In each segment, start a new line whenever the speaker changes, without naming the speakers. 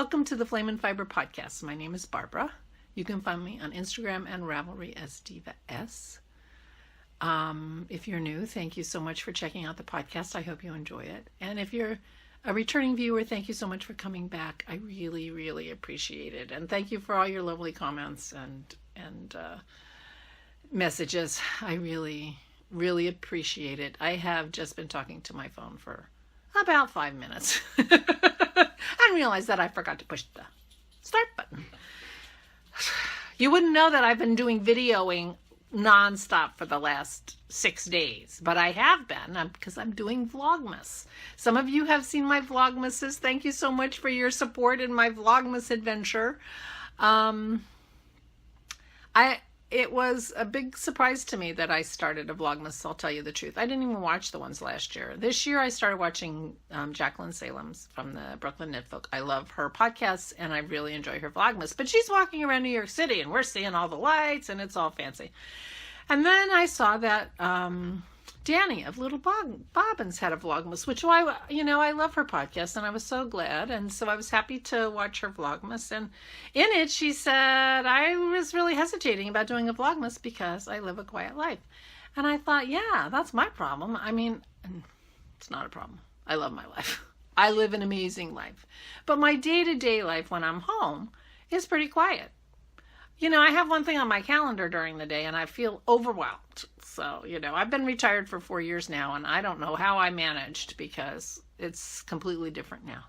welcome to the Flame and Fiber podcast. My name is Barbara. You can find me on Instagram and Ravelry as Diva S. If you're new, thank you so much for checking out the podcast. I hope you enjoy it. And if you're a returning viewer, thank you so much for coming back. I really, really appreciate it. And thank you for all your lovely comments and messages. I really, really appreciate it. I have just been talking to my phone for about 5 minutes. I realized that I forgot to push the start button. You wouldn't know that I've been doing videoing nonstop for the last 6 days, but I have been because I'm doing Vlogmas. Some of you have seen my Vlogmases. Thank you so much for your support in my Vlogmas adventure. It was a big surprise to me that I started a Vlogmas, I'll tell you the truth. I didn't even watch the ones last year. This year I started watching Jacqueline Salem's from the Brooklyn Knitfolk. I love her podcasts and I really enjoy her Vlogmas. But she's walking around New York City and we're seeing all the lights and it's all fancy. And then I saw that Danny of Little Bobbins had a Vlogmas, which I love her podcast and I was so glad. And so I was happy to watch her Vlogmas. And in it, she said, I was really hesitating about doing a Vlogmas because I live a quiet life. And I thought, yeah, that's my problem. I mean, it's not a problem. I love my life. I live an amazing life. But my day-to-day life when I'm home is pretty quiet. You know, I have one thing on my calendar during the day and I feel overwhelmed. So, I've been retired for 4 years now and I don't know how I managed because it's completely different now.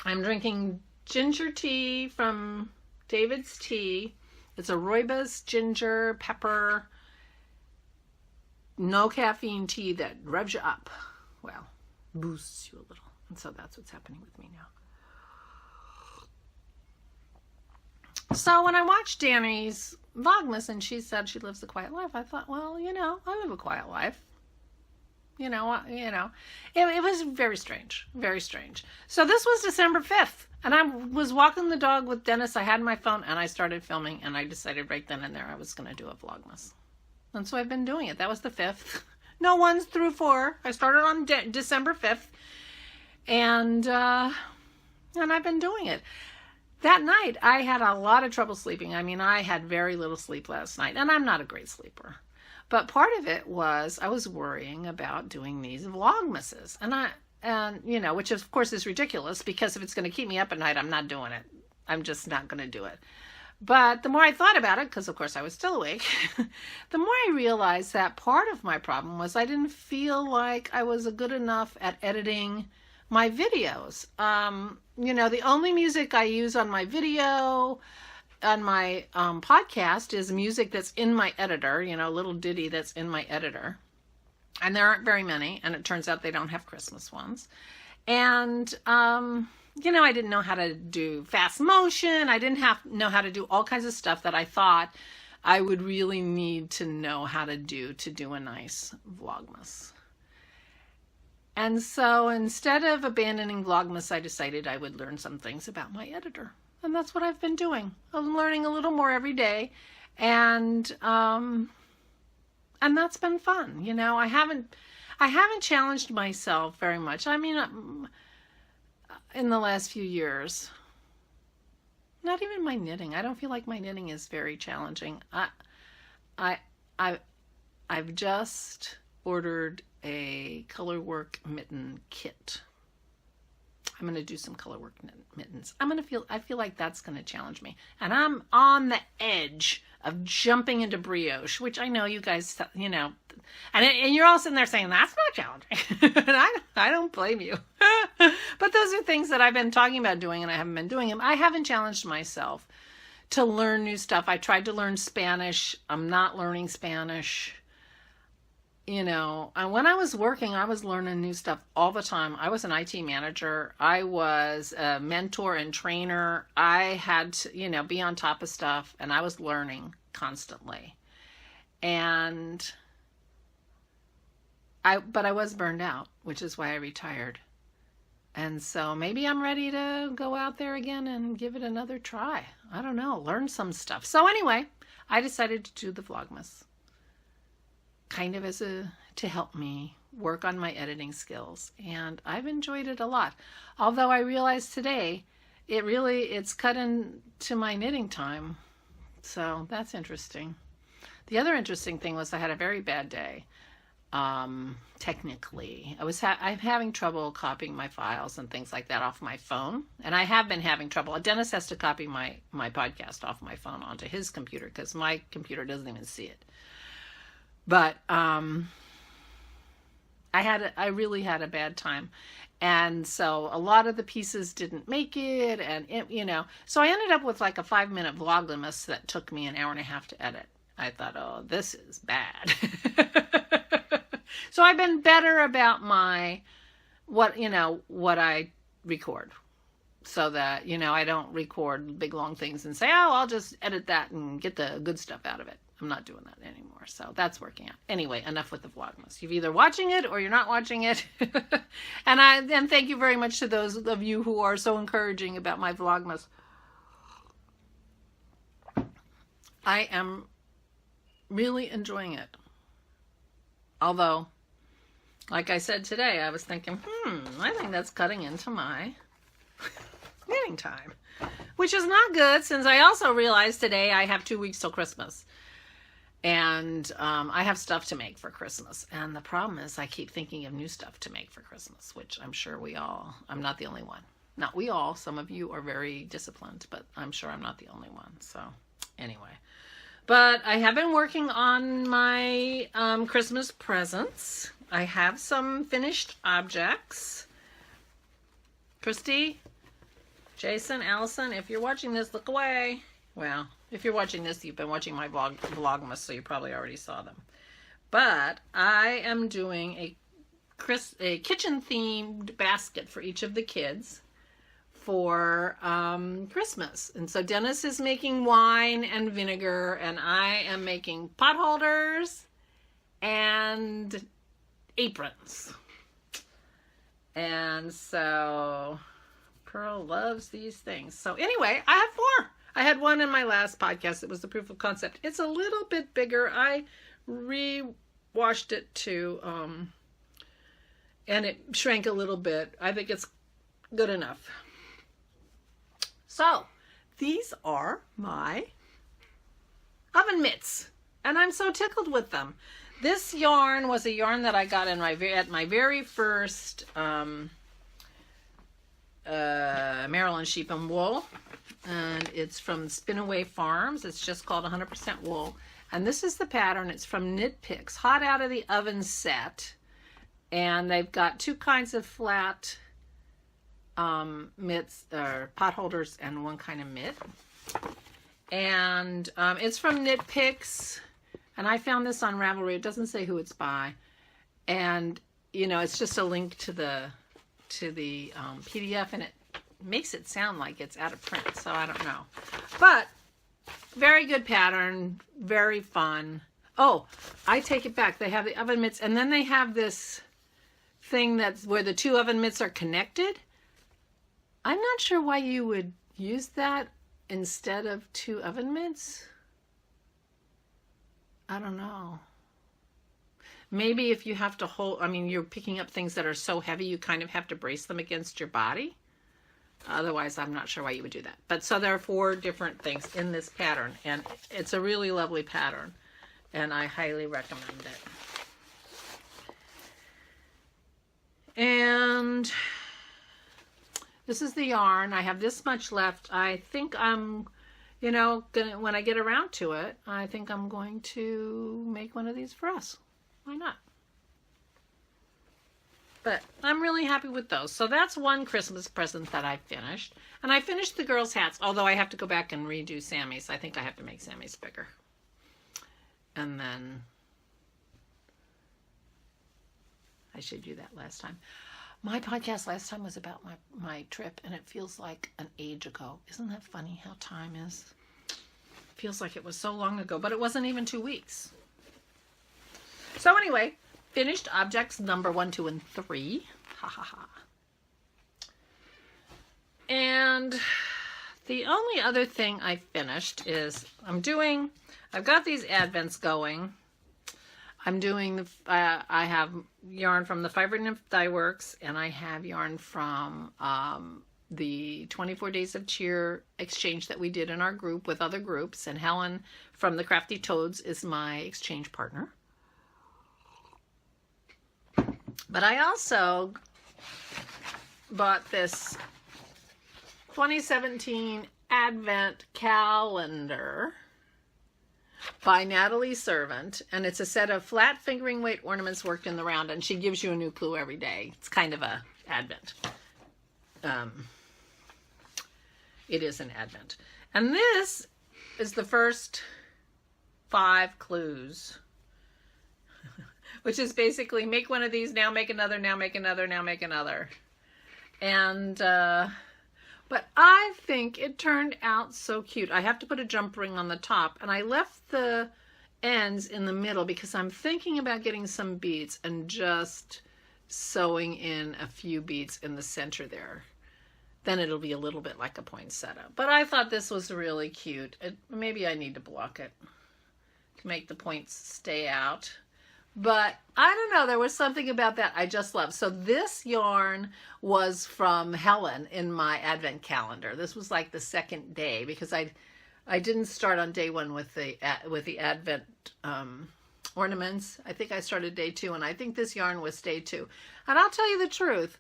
I'm drinking ginger tea from David's Tea. It's a rooibos, ginger, pepper, no caffeine tea that revs you up. Well, boosts you a little. And so that's what's happening with me now. So when I watched Danny's Vlogmas and she said she lives a quiet life, I thought, well, I live a quiet life. It was very strange, very strange. So this was December 5th and I was walking the dog with Dennis. I had my phone and I started filming and I decided right then and there I was going to do a Vlogmas. And so I've been doing it. That was the 5th. No, 1 through 4. I started on December 5th and I've been doing it. That night, I had a lot of trouble sleeping. I mean, I had very little sleep last night, and I'm not a great sleeper. But part of it was I was worrying about doing these Vlogmases, which of course is ridiculous because if it's going to keep me up at night, I'm not doing it. I'm just not going to do it. But the more I thought about it, because of course I was still awake, the more I realized that part of my problem was I didn't feel like I was good enough at editing my videos. The only music I use on my video, on my podcast is music that's in my editor, a little ditty that's in my editor. And there aren't very many, and it turns out they don't have Christmas ones. And, I didn't know how to do fast motion. I didn't know how to do all kinds of stuff that I thought I would really need to know how to do a nice Vlogmas. And so instead of abandoning Vlogmas, I decided I would learn some things about my editor. And that's what I've been doing. I'm learning a little more every day. And that's been fun. I haven't challenged myself very much. I mean, in the last few years, not even my knitting. I don't feel like my knitting is very challenging. I've just ordered a colorwork mitten kit. I'm going to do some colorwork mittens. I feel like that's going to challenge me. And I'm on the edge of jumping into brioche, which I know you guys, and you're all sitting there saying, that's not challenging. And I don't blame you. But those are things that I've been talking about doing and I haven't been doing them. I haven't challenged myself to learn new stuff. I tried to learn Spanish. I'm not learning Spanish. And when I was working, I was learning new stuff all the time. I was an IT manager. I was a mentor and trainer. I had to, be on top of stuff, and I was learning constantly. But I was burned out, which is why I retired. And so maybe I'm ready to go out there again and give it another try. I don't know, learn some stuff. So anyway, I decided to do the Vlogmas. Kind of to help me work on my editing skills, and I've enjoyed it a lot. Although I realized today it's cut into my knitting time. So that's interesting. The other interesting thing was I had a very bad day. Technically, I'm having trouble copying my files and things like that off my phone, and I have been having trouble. Dennis has to copy my podcast off my phone onto his computer because my computer doesn't even see it. But I really had a bad time, and so a lot of the pieces didn't make it, and so I ended up with like a 5-minute Vlogmas that took me an hour and a half to edit. I thought, oh, this is bad. So I've been better about what I record, so that, I don't record big long things and say, oh, I'll just edit that and get the good stuff out of it. I'm not doing that anymore. So that's working out. Anyway, enough with the Vlogmas. You're either watching it or you're not watching it. And thank you very much to those of you who are so encouraging about my Vlogmas. I am really enjoying it. Although, like I said today, I was thinking, I think that's cutting into my knitting time, which is not good, since I also realized today I have 2 weeks till Christmas, and I have stuff to make for Christmas. And the problem is I keep thinking of new stuff to make for Christmas, which I'm sure I'm not the only one. Not we all, some of you are very disciplined, but I'm sure I'm not the only one. So anyway. But I have been working on my Christmas presents. I have some finished objects. Christy, Jason, Allison, if you're watching this, look away. Well, if you're watching this, you've been watching my Vlogmas, so you probably already saw them. But I am doing a kitchen-themed basket for each of the kids for Christmas. And so Dennis is making wine and vinegar, and I am making pot holders and aprons. And so Pearl loves these things. So anyway, I have 4. I had one in my last podcast. It was the proof of concept. It's a little bit bigger. I re-washed it too, and it shrank a little bit. I think it's good enough. So these are my oven mitts, and I'm so tickled with them. This yarn was a yarn that I got at my very first Maryland Sheep and Wool, and it's from Spinaway Farms. It's just called 100% wool, and this is the pattern. It's from Knit Picks, hot out of the oven set, and they've got 2 kinds of flat mitts or pot holders and 1 kind of mitt, and it's from Knit Picks, and I found this on Ravelry. It doesn't say who it's by, and it's just a link to the PDF, and it makes it sound like it's out of print, so I don't know. But very good pattern, very fun. Oh, I take it back. They have the oven mitts, and then they have this thing that's where the 2 oven mitts are connected. I'm not sure why you would use that instead of 2 oven mitts. I don't know. Maybe if you have to hold, you're picking up things that are so heavy, you kind of have to brace them against your body. Otherwise, I'm not sure why you would do that. But so there are 4 different things in this pattern, and it's a really lovely pattern, and I highly recommend it. And this is the yarn. I have this much left. I think I'm, when I get around to it, I think I'm going to make one of these for us. Why not? But I'm really happy with those. So that's one Christmas present that I finished. And I finished the girls' hats, although I have to go back and redo Sammy's. I think I have to make Sammy's bigger. And then I should do that last time. My podcast last time was about my trip, and it feels like an age ago. Isn't that funny how time is? It feels like it was so long ago, but it wasn't even 2 weeks. So anyway, finished objects number 1, 2, and 3. Ha ha ha. And the only other thing I finished is I've got these Advents going. I'm doing I have yarn from the Fiber Nymph Dye Works, and I have yarn from the 24 Days of Cheer exchange that we did in our group with other groups, and Helen from the Crafty Toads is my exchange partner. But I also bought this 2017 Advent calendar by Natalie Servant, and it's a set of flat fingering weight ornaments worked in the round, and she gives you a new clue every day. It's kind of a Advent. It is an Advent. And this is the first 5 clues, which is basically make one of these, now make another, now make another, now make another. And, but I think it turned out so cute. I have to put a jump ring on the top, and I left the ends in the middle because I'm thinking about getting some beads and just sewing in a few beads in the center there. Then it'll be a little bit like a poinsettia. But I thought this was really cute. Maybe I need to block it to make the points stay out. But I don't know, there was something about that I just love. So this yarn was from Helen in my Advent calendar. This was like the second day because I didn't start on day 1 with the Advent ornaments. I think I started day 2, and I think this yarn was day 2. And I'll tell you the truth,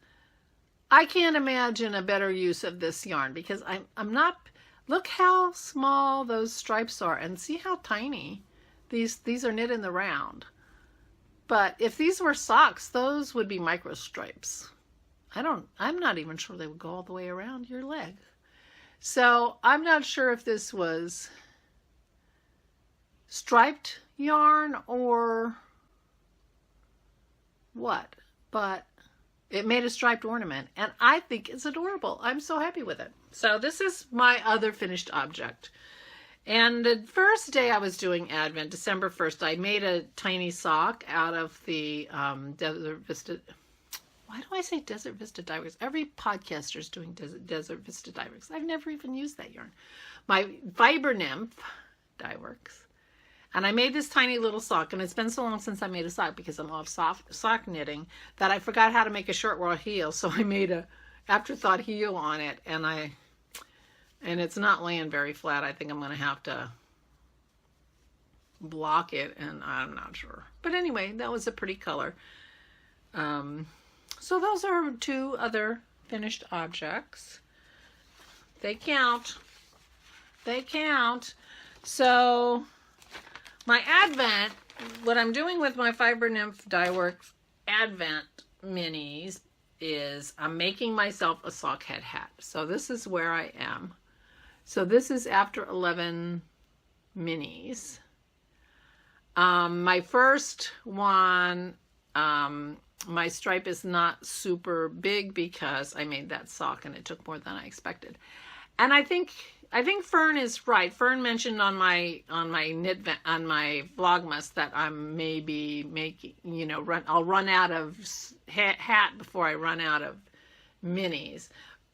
I can't imagine a better use of this yarn because I'm not, look how small those stripes are and see how tiny these are knit in the round. But if these were socks, those would be micro stripes. I'm not even sure they would go all the way around your leg. So I'm not sure if this was striped yarn or what, but it made a striped ornament, and I think it's adorable. I'm so happy with it. So this is my other finished object. And the first day I was doing Advent, December 1st, I made a tiny sock out of the Desert Vista. Why do I say Desert Vista Dye Works? Every podcaster is doing Desert Vista Dye Works. I've never even used that yarn. My Fiber Nymph Dye Works. And I made this tiny little sock, and it's been so long since I made a sock because I'm off sock knitting that I forgot how to make a short raw heel. So I made a afterthought heel on it, and it's not laying very flat. I think I'm going to have to block it, and I'm not sure. But anyway, that was a pretty color. So those are 2 other finished objects. They count. They count. So my Advent, what I'm doing with my Fiber Nymph Dye Works Advent minis is I'm making myself a sock head hat. So this is where I am. So this is after 11 minis. My first one, my stripe is not super big because I made that sock and it took more than I expected. And I think Fern is right. Fern mentioned on my Vlogmas that I'm maybe making, I'll run out of hat before I run out of minis.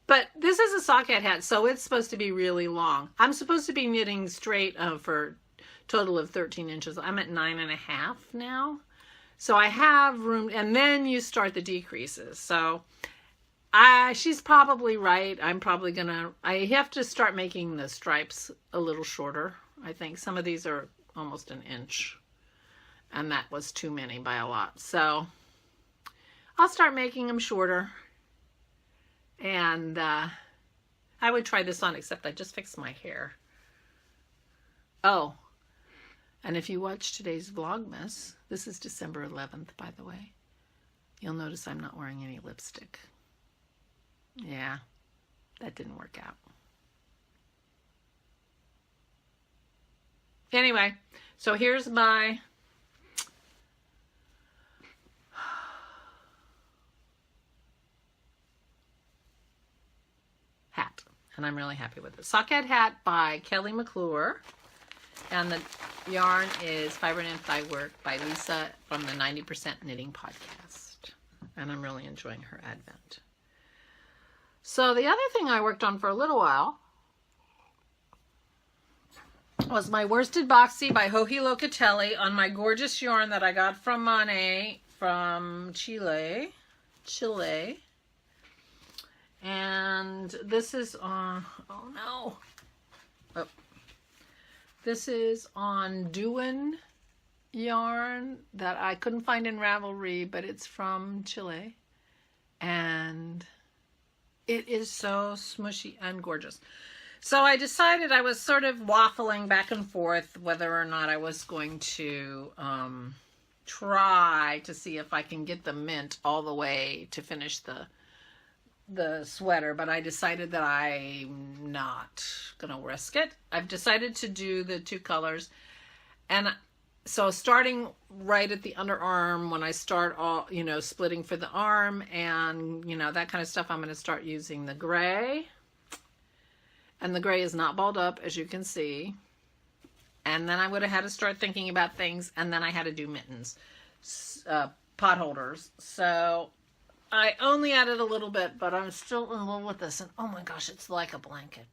But this is a socket hat, so it's supposed to be really long. I'm supposed to be knitting straight for a total of 13 inches. I'm at 9.5 now. So I have room, and then you start the decreases. So she's probably right. I have to start making the stripes a little shorter. I think some of these are almost an inch, and that was too many by a lot. So I'll start making them shorter. And I would try this on, except I just fixed my hair. Oh, and if you watch today's Vlogmas, this is December 11th, by the way, you'll notice I'm not wearing any lipstick. Yeah, that didn't work out. Anyway, so here's my hat, and I'm really happy with it. Socket hat by Kelly McClure, and the yarn is Fiber Nymph Dye Work by Lisa from the 90% Knitting Podcast, and I'm really enjoying her Advent. So the other thing I worked on for a little while was my Worsted Boxy by Joji Locatelli on my gorgeous yarn that I got from Monet from Chile. And this is on, oh no. Oh. This is on Duin yarn that I couldn't find in Ravelry, but it's from Chile. And it is so smushy and gorgeous. So I decided, I was sort of waffling back and forth whether or not I was going to try to see if I can get the mint all the way to finish the sweater, but I decided that I'm not gonna risk it. I've decided to do the 2 colors, and so starting right at the underarm, when I start all, you know, splitting for the arm and, you know, that kind of stuff, I'm going to start using the gray. And the gray is not balled up, as you can see. And then I would have had to start thinking about things, and then I had to do mittens, pot holders. So I only added a little bit, but I'm still in love with this. And oh my gosh, it's like a blanket.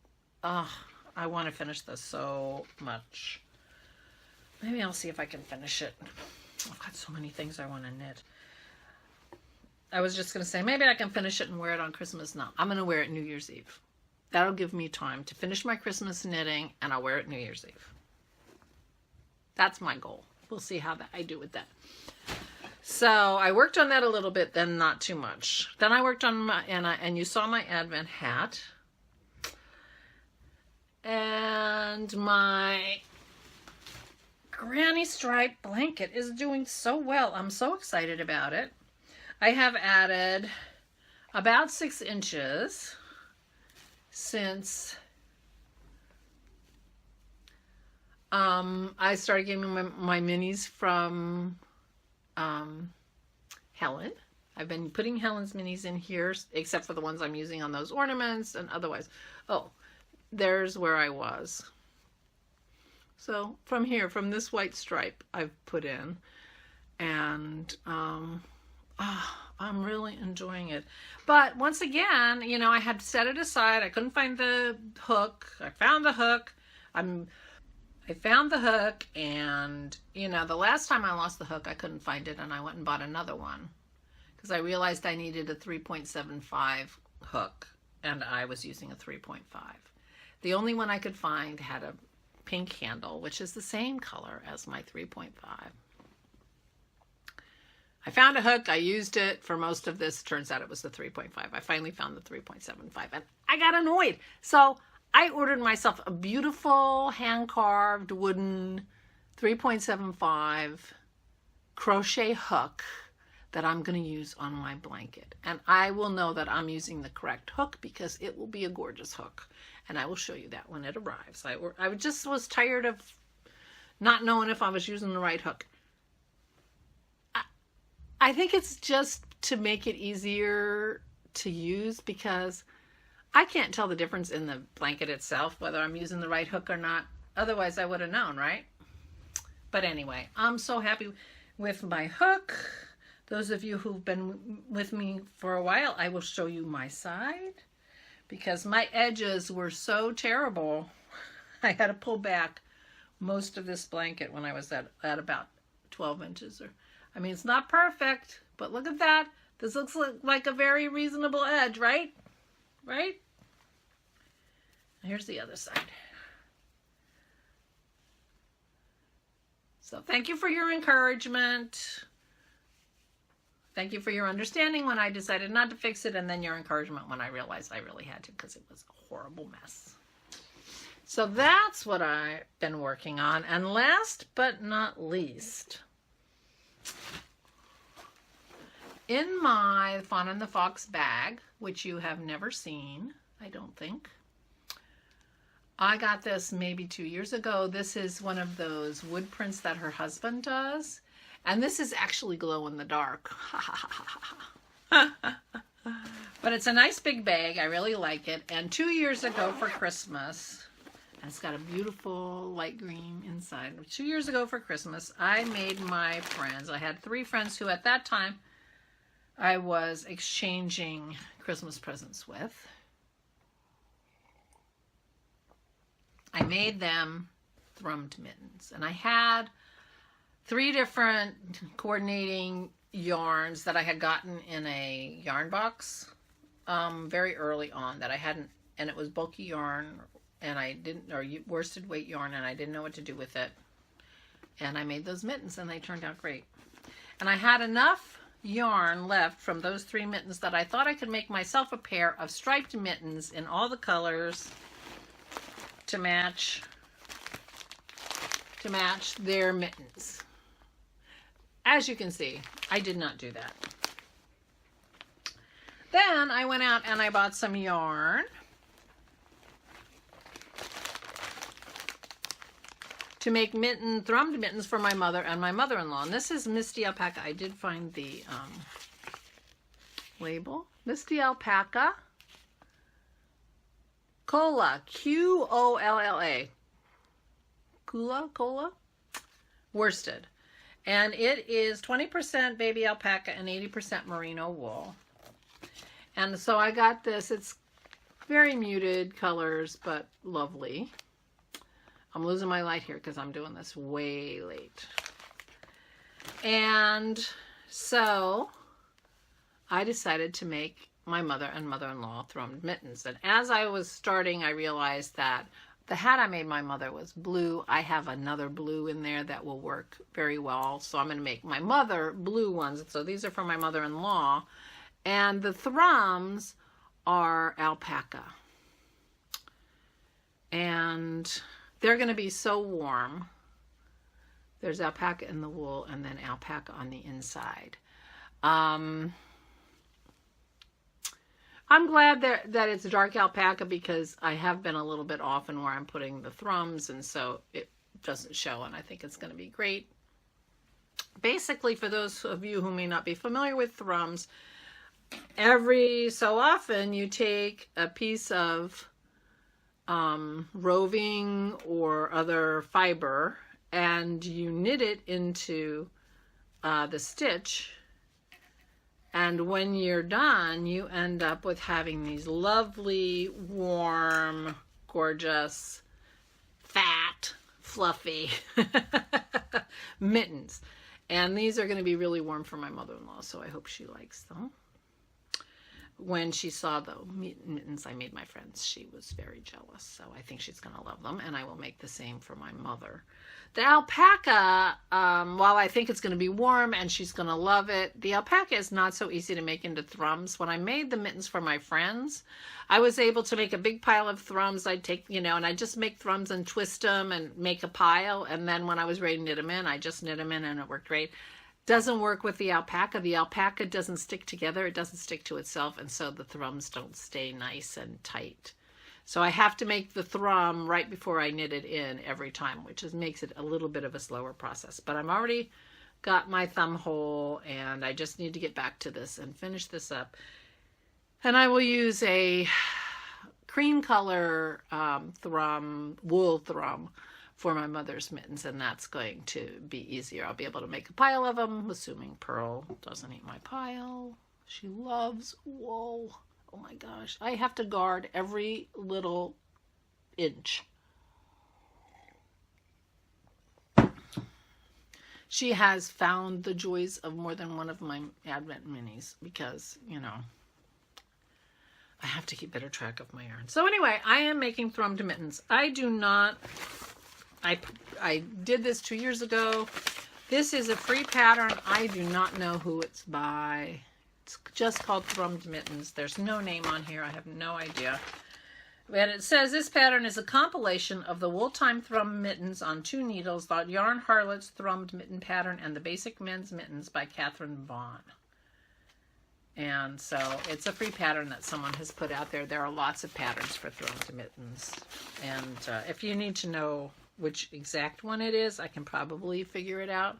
Oh, I want to finish this so much. Maybe I'll see if I can finish it. I've got so many things I want to knit. I was just going to say, maybe I can finish it and wear it on Christmas. No, I'm going to wear it New Year's Eve. That'll give me time to finish my Christmas knitting, and I'll wear it New Year's Eve. That's my goal. We'll see how I do with that. So I worked on that a little bit, then not too much. Then I worked on my, and you saw my Advent hat. And my granny stripe blanket is doing so well. I'm so excited about it. I have added about 6 inches since I started getting my minis from Helen. I've been putting Helen's minis in here, except for the ones I'm using on those ornaments, and otherwise. Oh, there's where I was. So from here, from this white stripe I've put in, and I'm really enjoying it. But once again, you know, I had set it aside. I couldn't find the hook. I found the hook. I found the hook, and, you know, the last time I lost the hook, I couldn't find it, and I went and bought another one because I realized I needed a 3.75 hook, and I was using a 3.5. The only one I could find had a pink handle, which is the same color as my 3.5. I found a hook. I used it for most of this. Turns out it was the 3.5. I finally found the 3.75, and I got annoyed. So I ordered myself a beautiful hand-carved wooden 3.75 crochet hook that I'm going to use on my blanket. And I will know that I'm using the correct hook because it will be a gorgeous hook. And I will show you that when it arrives. I just was tired of not knowing if I was using the right hook. I think it's just to make it easier to use because I can't tell the difference in the blanket itself, whether I'm using the right hook or not. Otherwise, I would have known, right? But anyway, I'm so happy with my hook. Those of you who've been with me for a while, I will show you my side because my edges were so terrible. I had to pull back most of this blanket when I was at about 12 inches. I mean, it's not perfect, but look at that. This looks like a very reasonable edge, right? Right? Here's the other side. So thank you for your encouragement. Thank you for your understanding when I decided not to fix it, and then your encouragement when I realized I really had to because it was a horrible mess. So that's what I've been working on. And last but not least, in my Fawn and the Fox bag, which you have never seen, I don't think. I got this maybe 2 years ago. This is one of those wood prints that her husband does. And this is actually glow in the dark. But it's a nice big bag. I really like it. And 2 years ago for Christmas, and it's got a beautiful light green inside. 2 years ago for Christmas, I made my friends. I had 3 friends who at that time I was exchanging Christmas presents with. I made them thrummed mittens. And I had 3 different coordinating yarns that I had gotten in a yarn box very early on that I hadn't, and it was bulky yarn, and I didn't, or worsted weight yarn, and I didn't know what to do with it. And I made those mittens, and they turned out great. And I had enough yarn left from those 3 mittens that I thought I could make myself a pair of striped mittens in all the colors to match their mittens. As you can see, I did not do that. Then I went out and I bought some yarn to make thrummed mittens for my mother and my mother-in-law. And this is Misty Alpaca. I did find the label. Misty Alpaca Cola, Quolla. Cola worsted. And it is 20% baby alpaca and 80% merino wool. And so I got this. It's very muted colors, but lovely. I'm losing my light here because I'm doing this way late. And so I decided to make my mother and mother-in-law thrummed mittens. And as I was starting, I realized that the hat I made my mother was blue. I have another blue in there that will work very well. So I'm going to make my mother blue ones. So these are for my mother-in-law. And the thrums are alpaca. And they're going to be so warm. There's alpaca in the wool and then alpaca on the inside. I'm glad that it's dark alpaca because I have been a little bit off in where I'm putting the thrums, and so it doesn't show, and I think it's going to be great. Basically, for those of you who may not be familiar with thrums, every so often you take a piece of roving or other fiber and you knit it into the stitch. And when you're done, you end up with having these lovely, warm, gorgeous, fat, fluffy mittens. And these are going to be really warm for my mother-in-law, so I hope she likes them. When she saw the mittens I made my friends, she was very jealous. So I think she's going to love them, and I will make the same for my mother. The alpaca, while I think it's going to be warm and she's going to love it, the alpaca is not so easy to make into thrums. When I made the mittens for my friends, I was able to make a big pile of thrums. I'd take, and I'd just make thrums and twist them and make a pile. And then when I was ready to knit them in, I just knit them in and it worked great. Doesn't work with the alpaca. The alpaca doesn't stick together. It doesn't stick to itself. And so the thrums don't stay nice and tight. So I have to make the thrum right before I knit it in every time, which makes it a little bit of a slower process. But I'm already got my thumb hole, and I just need to get back to this and finish this up. And I will use a cream color wool thrum for my mother's mittens, and that's going to be easier. I'll be able to make a pile of them, assuming Pearl doesn't eat my pile. She loves wool. Oh my gosh, I have to guard every little inch. She has found the joys of more than one of my Advent minis because, I have to keep better track of my yarn. So anyway, I am making thrummed mittens. I did this 2 years ago. This is a free pattern. I do not know who it's by. It's just called Thrummed Mittens. There's no name on here. I have no idea. And it says this pattern is a compilation of the Wool Time Thrum Mittens on 2 needles, the Yarn Harlots Thrummed Mitten Pattern, and the Basic Men's Mittens by Catherine Vaughn. And so it's a free pattern that someone has put out there. There are lots of patterns for thrummed mittens. And if you need to know which exact one it is, I can probably figure it out.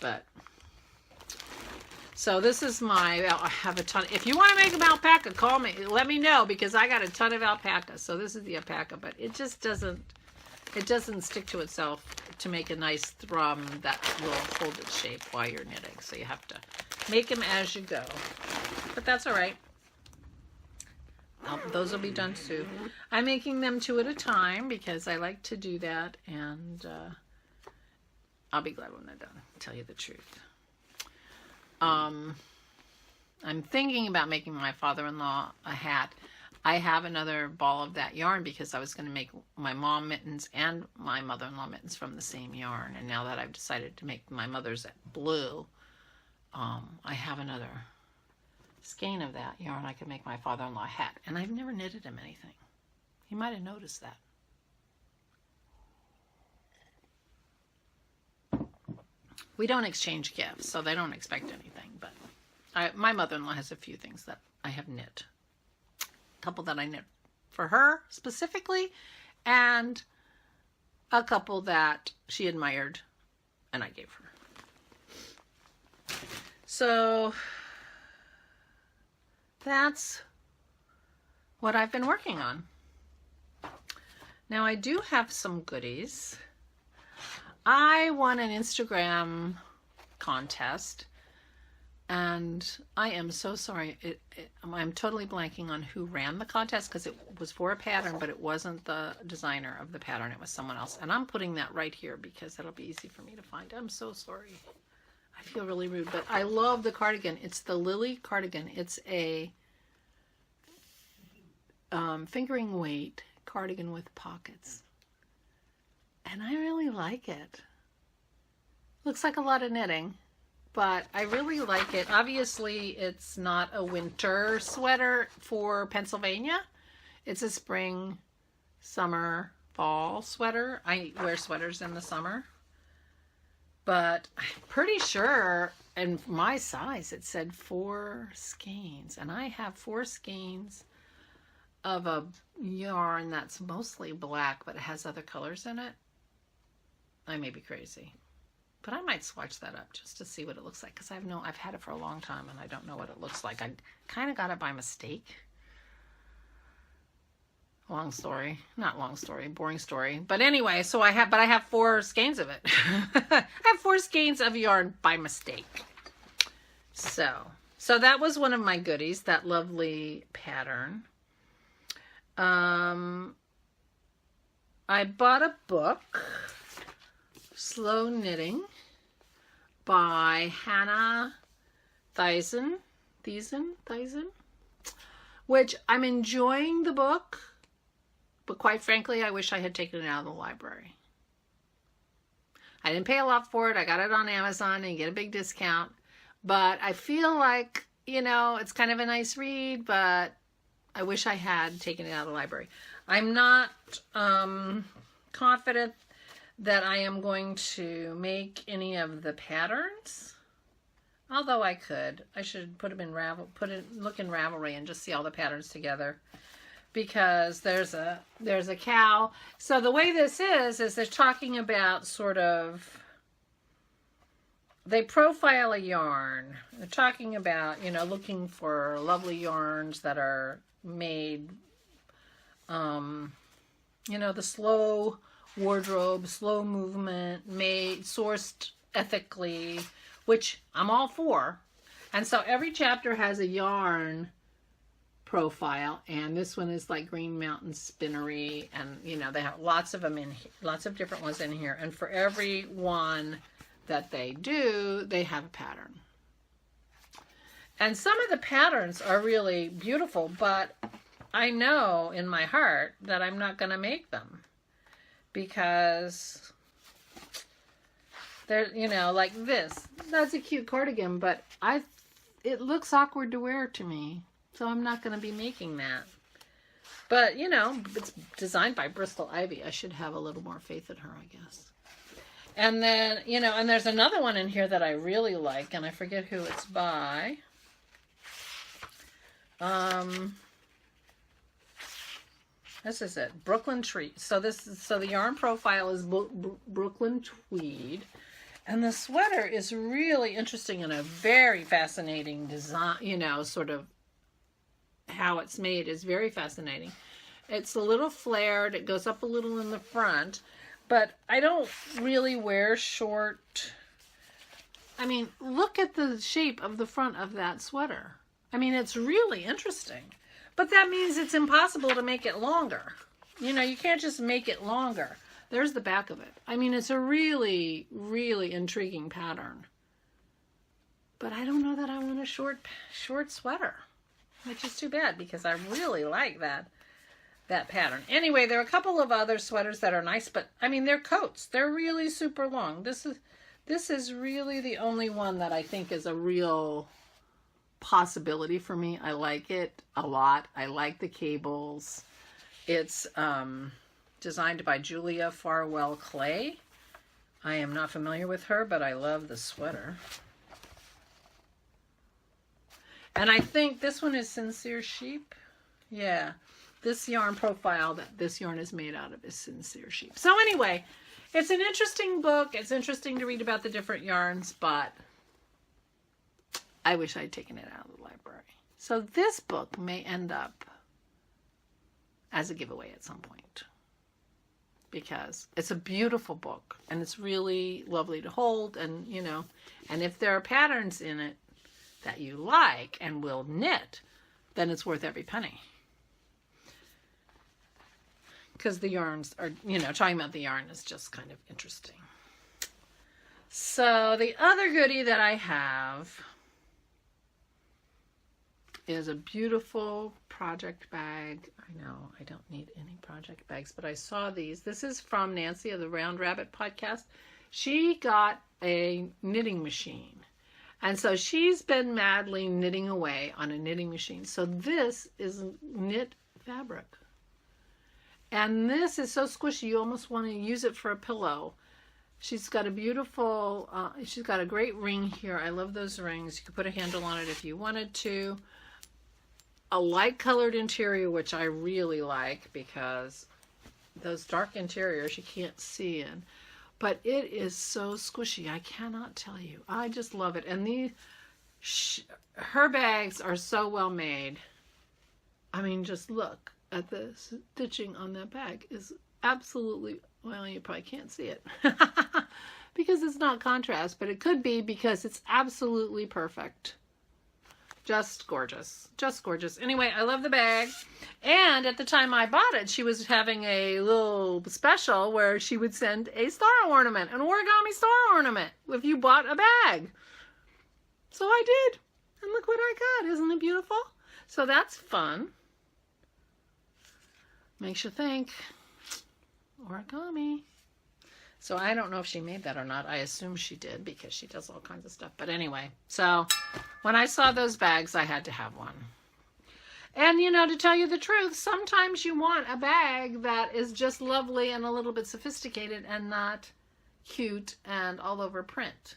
But so this is I have a ton. If you want to make them alpaca, call me. Let me know because I got a ton of alpaca. So this is the alpaca, but it just doesn't stick to itself to make a nice thrum that will hold its shape while you're knitting. So you have to make them as you go. But that's all right. those will be done too. I'm making them 2 at a time because I like to do that, and I'll be glad when they're done, to tell you the truth. I'm thinking about making my father-in-law a hat. I have another ball of that yarn because I was going to make my mom mittens and my mother-in-law mittens from the same yarn. And now that I've decided to make my mother's blue, I have another skein of that yarn. I could make my father-in-law a hat. And I've never knitted him anything. He might have noticed that. We don't exchange gifts, so they don't expect anything. But my mother-in-law has a few things that I have knit. Couple that I knit for her specifically, and a couple that she admired and I gave her. So that's what I've been working on. Now I do have some goodies. I won an Instagram contest. And I am so sorry. I'm totally blanking on who ran the contest because it was for a pattern, but it wasn't the designer of the pattern. It was someone else. And I'm putting that right here because that'll be easy for me to find. I'm so sorry. I feel really rude, but I love the cardigan. It's the Lily cardigan. It's a fingering weight cardigan with pockets. And I really like it. Looks like a lot of knitting. But I really like it. Obviously, it's not a winter sweater for Pennsylvania. It's a spring, summer, fall sweater. I wear sweaters in the summer. But I'm pretty sure, in my size, it said 4 skeins. And I have 4 skeins of a yarn that's mostly black, but it has other colors in it. I may be crazy. But I might swatch that up just to see what it looks like, because I've had it for a long time and I don't know what it looks like. I kind of got it by mistake. Long story, not long story, boring story. But anyway, so I have 4 skeins of it. I have 4 skeins of yarn by mistake. So that was one of my goodies, that lovely pattern. I bought a book, Slow Knitting, by Hannah Thiessen, which I'm enjoying the book, but quite frankly, I wish I had taken it out of the library. I didn't pay a lot for it. I got it on Amazon and get a big discount, but I feel like, it's kind of a nice read, but I wish I had taken it out of the library. I'm not confident that I am going to make any of the patterns, although I could. I should put them in look in Ravelry and just see all the patterns together, because there's a KAL. So the way this is they're talking about sort of, they profile a yarn. They're talking about, looking for lovely yarns that are made, the slow wardrobe, slow movement, sourced ethically, which I'm all for. And so every chapter has a yarn profile, and this one is like Green Mountain Spinnery, and they have lots of them in here, lots of different ones in here, and for every one that they do, they have a pattern. And some of the patterns are really beautiful, but I know in my heart that I'm not going to make them, because they're, like this. That's a cute cardigan, but it looks awkward to wear to me, so I'm not going to be making that. But, it's designed by Bristol Ivy. I should have a little more faith in her, I guess. And then, and there's another one in here that I really like, and I forget who it's by. This is it, Brooklyn Tweed. So the yarn profile is Brooklyn Tweed, and the sweater is really interesting and a very fascinating design. Sort of how it's made is very fascinating. It's a little flared. It goes up a little in the front, but I don't really wear short. I mean, look at the shape of the front of that sweater. I mean, it's really interesting. But that means it's impossible to make it longer. You know, you can't just make it longer. There's the back of it. I mean, it's a really, really intriguing pattern. But I don't know that I want a short sweater, which is too bad because I really like that pattern. Anyway, there are a couple of other sweaters that are nice, but I mean, they're coats. They're really super long. This is really the only one that I think is a real possibility for me. I like it a lot. I like the cables. It's designed by Julia Farwell Clay. I am not familiar with her, but I love the sweater. And I think this one is Sincere Sheep. Yeah, this yarn profile that this yarn is made out of is Sincere Sheep. So anyway, it's an interesting book. It's interesting to read about the different yarns, but I wish I'd taken it out of the library. So this book may end up as a giveaway at some point, because it's a beautiful book and it's really lovely to hold, and you know, and if there are patterns in it that you like and will knit, then it's worth every penny. Because the yarns are, you know, talking about the yarn is just kind of interesting. So the other goodie that I have is a beautiful project bag. I know I don't need any project bags, but I saw these. This is from Nancy of the Round Rabbit podcast. She got a knitting machine. And so she's been madly knitting away on a knitting machine. So this is knit fabric. And this is so squishy, you almost want to use it for a pillow. She's got a beautiful, she's got a great ring here. I love those rings. You could put a handle on it if you wanted to. A light colored interior, which I really like because those dark interiors you can't see in. But it is so squishy. I cannot tell you. I just love it. And her bags are so well made. I mean, just look at the stitching on that bag is absolutely, well, you probably can't see it because it's not contrast, but it could be because it's absolutely perfect. Just gorgeous. Just gorgeous. Anyway, I love the bag. And at the time I bought it, she was having a little special where she would send a star ornament, an origami star ornament, if you bought a bag. So I did. And look what I got. Isn't it beautiful? So that's fun. Makes you think. Origami. So I don't know if she made that or not. I assume she did because she does all kinds of stuff. But anyway, so when I saw those bags, I had to have one. And, you know, to tell you the truth, sometimes you want a bag that is just lovely and a little bit sophisticated and not cute and all over print.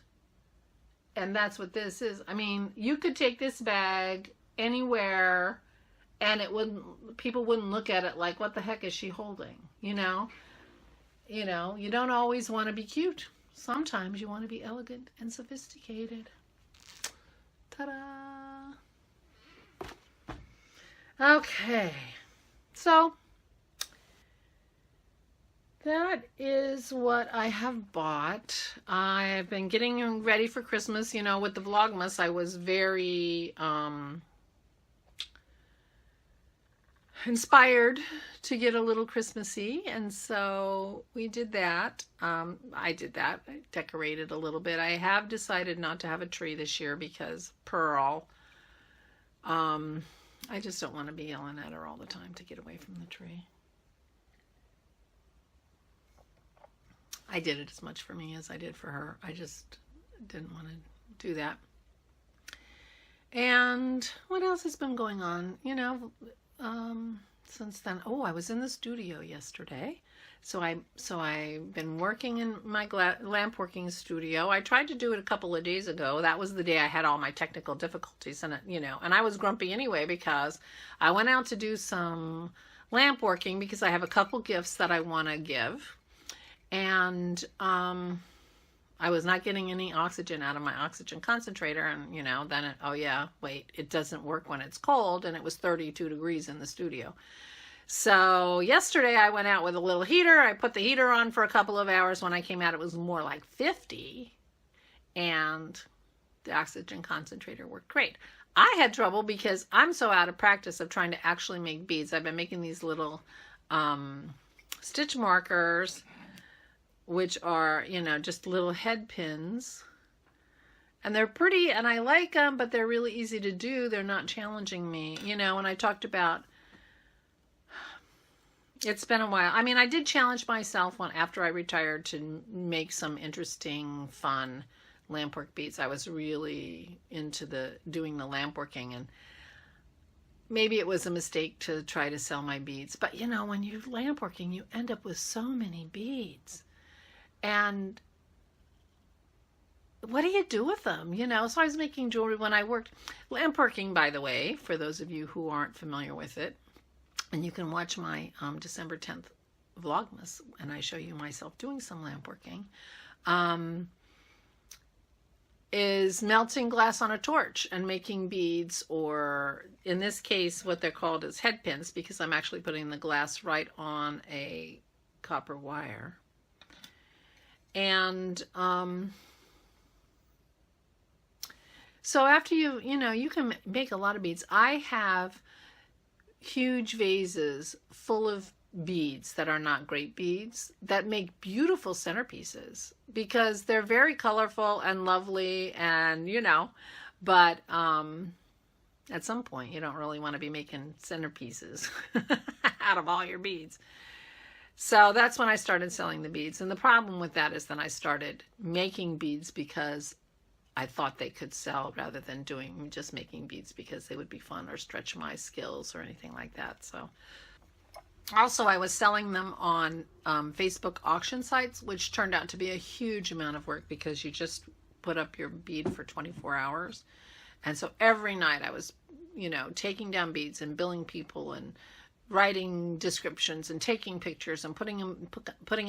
And that's what this is. I mean, you could take this bag anywhere and people wouldn't look at it like, what the heck is she holding? You know? You know, you don't always want to be cute. Sometimes you want to be elegant and sophisticated. Ta-da! Okay. So, that is what I have bought. I've been getting ready for Christmas. You know, with the Vlogmas, I was very inspired to get a little Christmassy, and so we did that. I did that. I decorated a little bit. I have decided not to have a tree this year because Pearl, I just don't want to be yelling at her all the time to get away from the tree. I did it as much for me as I did for her. I just didn't want to do that. And what else has been going on? You know, since then, I was in the studio yesterday. So I've been working in my lamp working studio. I tried to do it a couple of days ago. That was the day I had all my technical difficulties in it, you know, and I was grumpy anyway because I went out to do some lamp working because I have a couple gifts that I want to give. And I was not getting any oxygen out of my oxygen concentrator, and you know, then it doesn't work when it's cold, and it was 32 degrees in the studio. So yesterday I went out with a little heater. I put the heater on for a couple of hours. When I came out, it was more like 50, and the oxygen concentrator worked great. I had trouble because I'm so out of practice of trying to actually make beads. I've been making these little stitch markers, which are, you know, just little head pins. And they're pretty, and I like them, but they're really easy to do. They're not challenging me. You know, when I talked about, it's been a while. I mean, I did challenge myself after I retired to make some interesting, fun lampwork beads. I was really into doing the lampworking, and maybe it was a mistake to try to sell my beads. But, you know, when you're lampworking, you end up with so many beads. And what do you do with them? You know, so I was making jewelry when I worked. Lampworking, by the way, for those of you who aren't familiar with it, and you can watch my December 10th Vlogmas, and I show you myself doing some lampworking, is melting glass on a torch and making beads, or in this case, what they're called is head pins, because I'm actually putting the glass right on a copper wire. And so after you know, you can make a lot of beads. I have huge vases full of beads that are not great beads that make beautiful centerpieces because they're very colorful and lovely, and, you know, but at some point you don't really want to be making centerpieces out of all your beads. So that's when I started selling the beads. And the problem with that is then I started making beads because I thought they could sell rather than just making beads because they would be fun or stretch my skills or anything like that. So also I was selling them on Facebook auction sites, which turned out to be a huge amount of work because you just put up your bead for 24 hours. And so every night I was, you know, taking down beads and billing people and writing descriptions and taking pictures and putting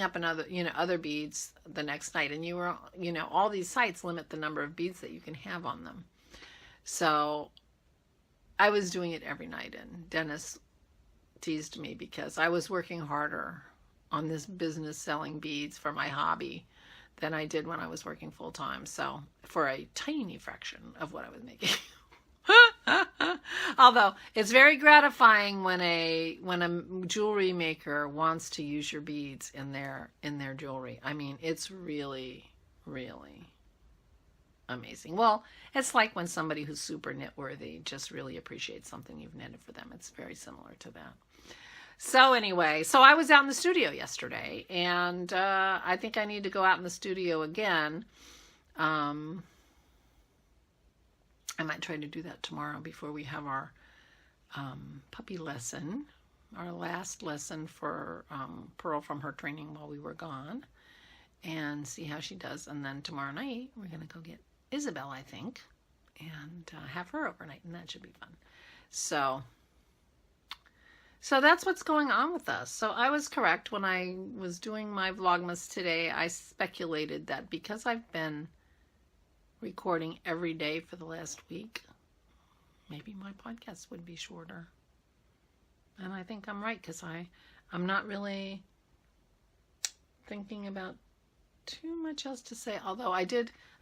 up another, you know, other beads the next night. And you know, all these sites limit the number of beads that you can have on them. So I was doing it every night, and Dennis teased me because I was working harder on this business selling beads for my hobby than I did when I was working full time. So for a tiny fraction of what I was making. Although it's very gratifying when a jewelry maker wants to use your beads in their jewelry. I mean, it's really, really amazing. Well, it's like when somebody who's super knit worthy just really appreciates something you've knitted for them. It's very similar to that. So anyway, so I was out in the studio yesterday, and I think I need to go out in the studio again. I might try to do that tomorrow before we have our puppy lesson, our last lesson for Pearl from her training while we were gone, and see how she does. And then tomorrow night, we're going to go get Isabel, I think, and have her overnight, and that should be fun. So that's what's going on with us. So I was correct when I was doing my Vlogmas today. I speculated that because I've been recording every day for the last week, maybe my podcast would be shorter. And I think I'm right, because I'm not really thinking about too much else to say. Although I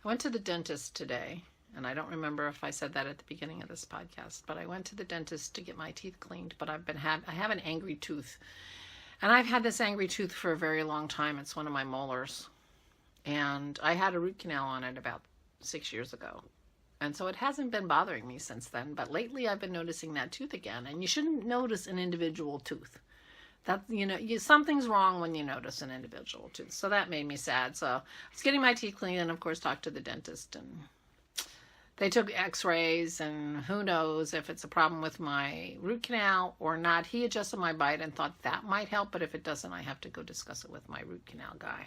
went to the dentist today, and I don't remember if I said that at the beginning of this podcast, but I went to the dentist to get my teeth cleaned. But I have an angry tooth, and I've had this angry tooth for a very long time. It's one of my molars, and I had a root canal on it about 6 years ago, and so it hasn't been bothering me since then. But lately I've been noticing that tooth again, and you shouldn't notice an individual tooth. That, you know, something's wrong when you notice an individual tooth. So that made me sad. So I was getting my teeth cleaned, and of course talked to the dentist, and they took x-rays, and who knows if it's a problem with my root canal or not. He adjusted my bite and thought that might help, but if it doesn't, I have to go discuss it with my root canal guy.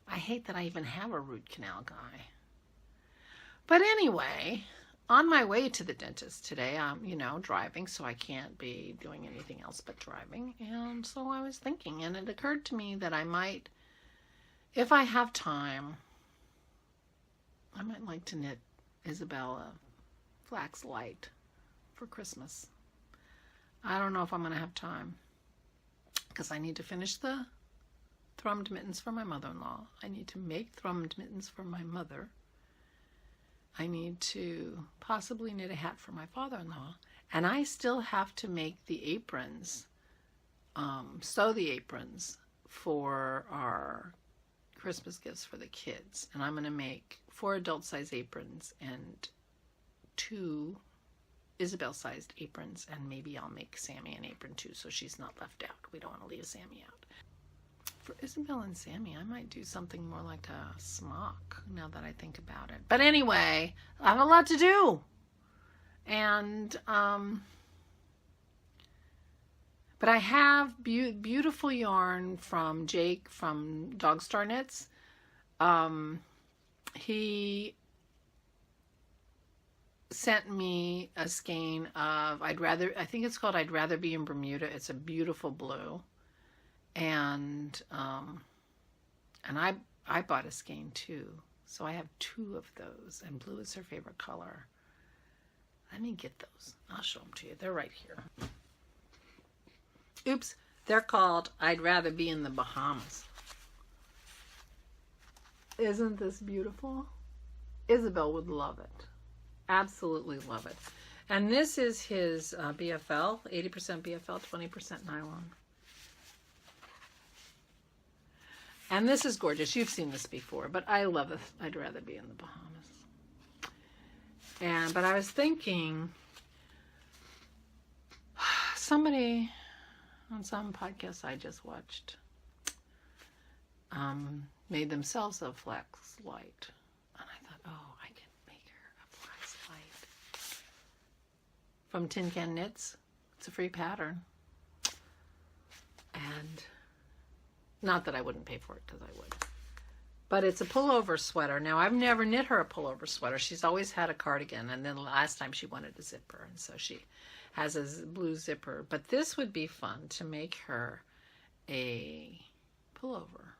I hate that I even have a root canal guy. But anyway, on my way to the dentist today, I'm, you know, driving, so I can't be doing anything else but driving. And so I was thinking, and it occurred to me that I might, if I have time, I might like to knit Isabel a flax light for Christmas. I don't know if I'm going to have time, because I need to finish the thrummed mittens for my mother-in-law. I need to make thrummed mittens for my mother. I need to possibly knit a hat for my father-in-law. And I still have to make the aprons, sew the aprons for our Christmas gifts for the kids. And I'm going to make 4 adult-size aprons and 2 Isabel-sized aprons. And maybe I'll make Sammy an apron too, so she's not left out. We don't want to leave Sammy out. For Isabel and Sammy, I might do something more like a smock, now that I think about it. But anyway, I have a lot to do. And, but I have beautiful yarn from Jake from Dog Star Knits. He sent me a skein of, I think it's called I'd Rather Be in Bermuda. It's a beautiful blue. And I bought a skein too. So I have 2 of those, and blue is her favorite color. Let me get those. I'll show them to you. They're right here. Oops. They're called I'd Rather Be in the Bahamas. Isn't this beautiful? Isabel would love it. Absolutely love it. And this is his BFL, 80% BFL, 20% nylon. And this is gorgeous. You've seen this before, but I love it. I'd Rather Be in the Bahamas. But I was thinking, somebody on some podcast I just watched made themselves a flax light. And I thought, oh, I can make her a flax light. From Tin Can Knits. It's a free pattern. And not that I wouldn't pay for it, because I would. But it's a pullover sweater. Now, I've never knit her a pullover sweater. She's always had a cardigan. And then the last time she wanted a zipper. And so she has a blue zipper. But this would be fun to make her a pullover.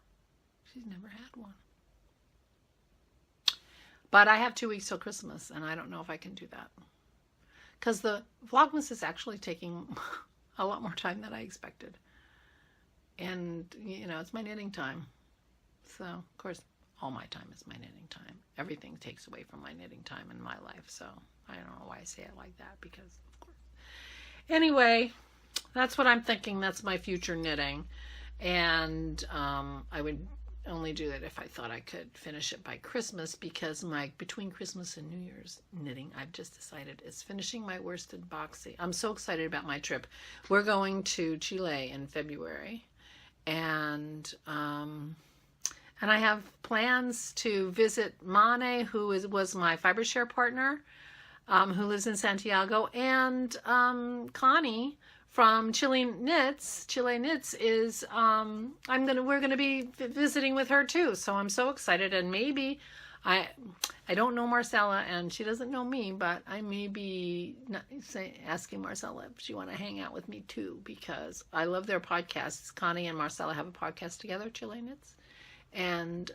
She's never had one. But I have 2 weeks till Christmas. And I don't know if I can do that. Because the Vlogmas is actually taking a lot more time than I expected. And, you know, it's my knitting time. So, of course, all my time is my knitting time. Everything takes away from my knitting time in my life. So, I don't know why I say it like that, because, of course. Anyway, that's what I'm thinking. That's my future knitting. And I would only do that if I thought I could finish it by Christmas, because between Christmas and New Year's knitting, I've just decided, is finishing my worsted boxy. I'm so excited about my trip. We're going to Chile in February. And I have plans to visit Mane, who was my fiber share partner, who lives in Santiago, and Connie from Chile Knits. Chile Knits is we're gonna be visiting with her too. So I'm so excited, and maybe I don't know Marcella, and she doesn't know me, but I may be asking Marcella if she want to hang out with me too, because I love their podcasts. Connie and Marcella have a podcast together, Chile Knits, and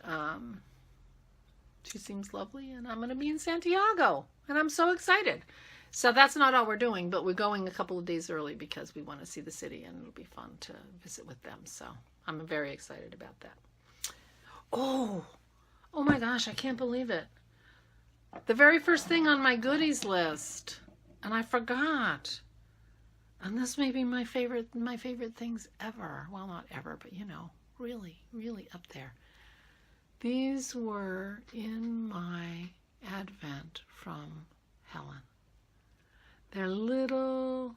she seems lovely, and I'm going to be in Santiago, and I'm so excited. So that's not all we're doing, but we're going a couple of days early because we want to see the city, and it'll be fun to visit with them. So I'm very excited about that. Oh my gosh, I can't believe it. The very first thing on my goodies list, and I forgot. And this may be my favorite things ever. Well, not ever, but you know, really, really up there. These were in my advent from Helen. They're little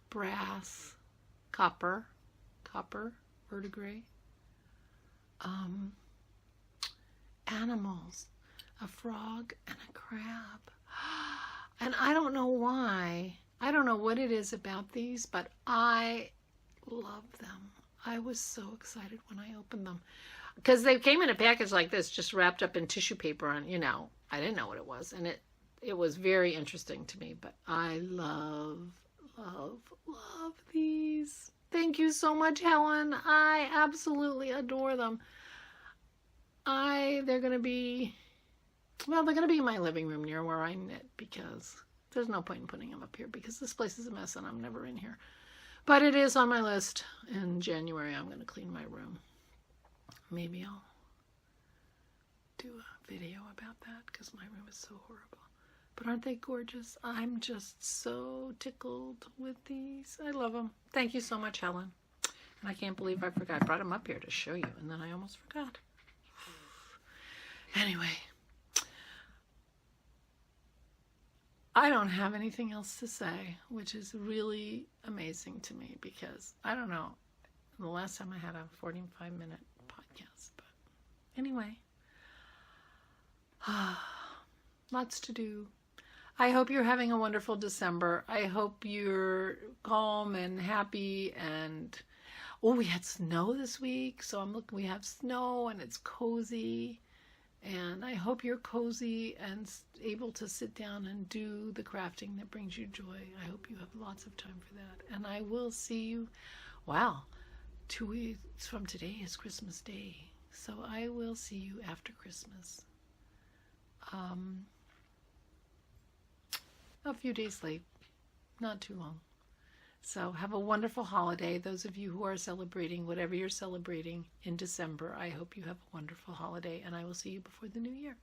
brass copper vertebrae. Animals, a frog and a crab. And I don't know why. I don't know what it is about these, but I love them. I was so excited when I opened them, because they came in a package like this, just wrapped up in tissue paper, and you know, I didn't know what it was, and it was very interesting to me. But I love these. Thank you so much, Helen. I absolutely adore them. They're going to be in my living room near where I knit, because there's no point in putting them up here because this place is a mess and I'm never in here. But it is on my list. In January, I'm going to clean my room. Maybe I'll do a video about that because my room is so horrible. But aren't they gorgeous? I'm just so tickled with these. I love them. Thank you so much, Helen. And I can't believe I forgot. I brought them up here to show you, and then I almost forgot. Anyway, I don't have anything else to say, which is really amazing to me because I don't know the last time I had a 45-minute podcast. But anyway, lots to do. I hope you're having a wonderful December. I hope you're calm and happy. And oh, we had snow this week, so I'm looking. We have snow and it's cozy. And I hope you're cozy and able to sit down and do the crafting that brings you joy. I hope you have lots of time for that. And I will see you. Wow, 2 weeks from today is Christmas Day. So I will see you after Christmas. A few days late, not too long. So have a wonderful holiday. Those of you who are celebrating, whatever you're celebrating in December, I hope you have a wonderful holiday, and I will see you before the new year.